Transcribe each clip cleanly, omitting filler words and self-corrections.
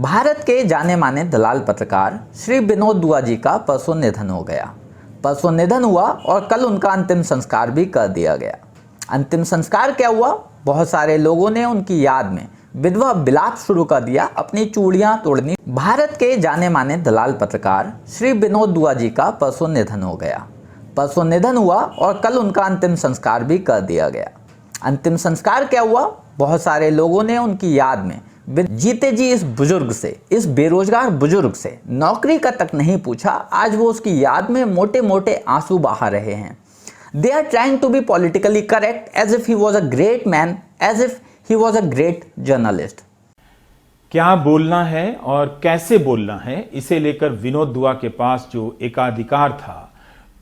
भारत के जाने माने दलाल पत्रकार श्री विनोद दुआ जी का परसों निधन हो गया। परसों निधन हुआ और कल उनका अंतिम संस्कार भी कर दिया गया। अंतिम संस्कार क्या हुआ? बहुत सारे लोगों ने उनकी याद में विधवा विलाप शुरू कर दिया, अपनी चूड़ियां तोड़नी। भारत के जाने माने दलाल पत्रकार श्री विनोद दुआ जी का परसों निधन हो गया। परसों निधन हुआ और कल उनका अंतिम संस्कार भी कर दिया गया। अंतिम संस्कार क्या हुआ? बहुत सारे लोगों ने उनकी याद में जीते जी इस बुजुर्ग से, इस बेरोजगार बुजुर्ग से नौकरी का तक नहीं पूछा। आज वो उसकी याद में मोटे मोटे आंसू बहा रहे हैं। They are trying to be politically correct as if he was a great man, as if he was a great journalist. क्या बोलना है और कैसे बोलना है, इसे लेकर विनोद दुआ के पास जो एकाधिकार था,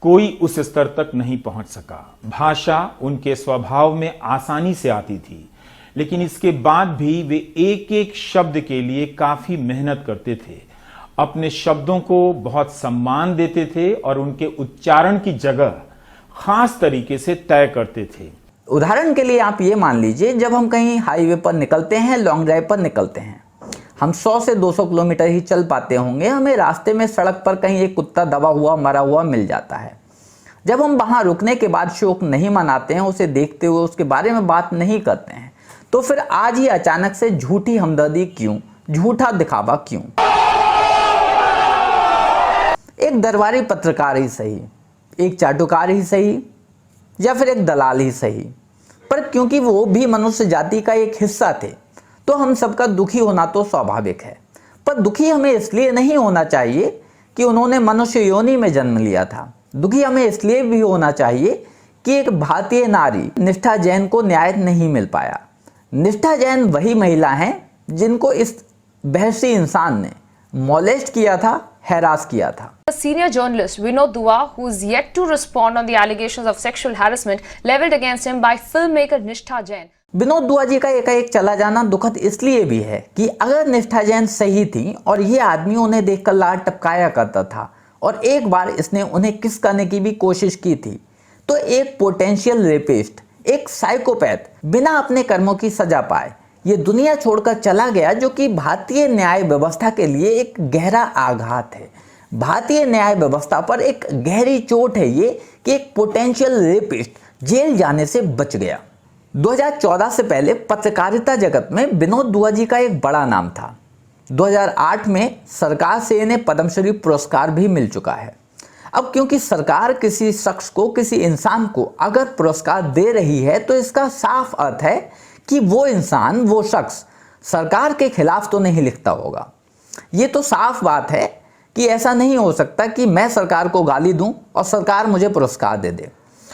कोई उस स्तर तक नहीं पहुंच सका। भाषा उनके स्वभाव में आसानी से आती थी, लेकिन इसके बाद भी वे एक एक शब्द के लिए काफी मेहनत करते थे। अपने शब्दों को बहुत सम्मान देते थे और उनके उच्चारण की जगह खास तरीके से तय करते थे। उदाहरण के लिए आप ये मान लीजिए, जब हम कहीं हाईवे पर निकलते हैं, लॉन्ग ड्राइव पर निकलते हैं, हम 100 से 200 किलोमीटर ही चल पाते होंगे। हमें रास्ते में सड़क पर कहीं एक कुत्ता दबा हुआ मरा हुआ मिल जाता है। जब हम वहां रुकने के बाद शोक नहीं मनाते हैं, उसे देखते हुए उसके बारे में बात नहीं करते हैं, तो फिर आज ही अचानक से झूठी हमदर्दी क्यों, झूठा दिखावा क्यों? एक दरबारी पत्रकार ही सही, एक चाटुकार ही सही, या फिर एक दलाल ही सही, पर क्योंकि वो भी मनुष्य जाति का एक हिस्सा थे, तो हम सबका दुखी होना तो स्वाभाविक है। पर दुखी हमें इसलिए नहीं होना चाहिए कि उन्होंने मनुष्य योनि में जन्म लिया था। दुखी हमें इसलिए भी होना चाहिए कि एक भारतीय नारी निष्ठा जैन को न्याय नहीं मिल पाया। निष्ठा जैन वही महिला हैं जिनको इस बहसी इंसान ने मोलेस्ट किया था, harass किया था। Senior journalist Vinod Dua, who is yet to respond on the allegations of sexual harassment leveled against him by filmmaker Nishtha Jain. Vinod दुआ जी का एकाएक चला जाना दुखद इसलिए भी है कि अगर निष्ठा जैन सही थी और ये आदमी उन्हें देखकर लाड टपकाया करता था और एक बार इसने उन्हें किस करने की भी कोशिश की थी, तो एक पोटेंशियल रेपिस्ट, एक साइकोपैथ बिना अपने कर्मों की सजा पाए ये दुनिया छोड़कर चला गया, जो कि भारतीय न्याय व्यवस्था के लिए एक गहरा आघात है। भारतीय न्याय व्यवस्था पर एक गहरी चोट है ये कि एक पोटेंशियल रेपिस्ट जेल जाने से बच गया। 2014 से पहले पत्रकारिता जगत में विनोद दुआ जी का एक बड़ा नाम था। 2008 में सरकार से इन्हें पद्मश्री पुरस्कार भी मिल चुका है। अब क्योंकि सरकार किसी शख्स को, किसी इंसान को अगर पुरस्कार दे रही है, तो इसका साफ अर्थ है कि वो इंसान, वो शख्स सरकार के खिलाफ तो नहीं लिखता होगा। ये तो साफ बात है कि ऐसा नहीं हो सकता कि मैं सरकार को गाली दूं और सरकार मुझे पुरस्कार दे दे,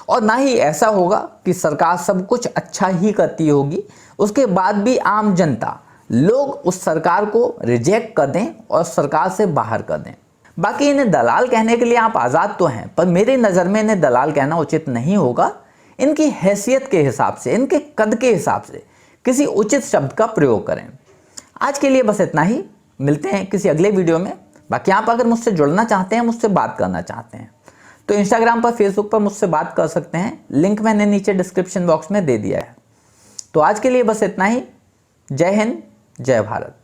और ना ही ऐसा होगा कि सरकार सब कुछ अच्छा ही करती होगी, उसके बाद भी आम जनता, लोग उस सरकार को रिजेक्ट कर दें और सरकार से बाहर कर दें। बाकी इन्हें दलाल कहने के लिए आप आज़ाद तो हैं, पर मेरी नज़र में इन्हें दलाल कहना उचित नहीं होगा। इनकी हैसियत के हिसाब से, इनके कद के हिसाब से किसी उचित शब्द का प्रयोग करें। आज के लिए बस इतना ही, मिलते हैं किसी अगले वीडियो में। बाकी आप अगर मुझसे जुड़ना चाहते हैं, मुझसे बात करना चाहते हैं, तो इंस्टाग्राम पर, फेसबुक पर मुझसे बात कर सकते हैं। लिंक मैंने नीचे डिस्क्रिप्शन बॉक्स में दे दिया है। तो आज के लिए बस इतना ही। जय हिंद, जय भारत।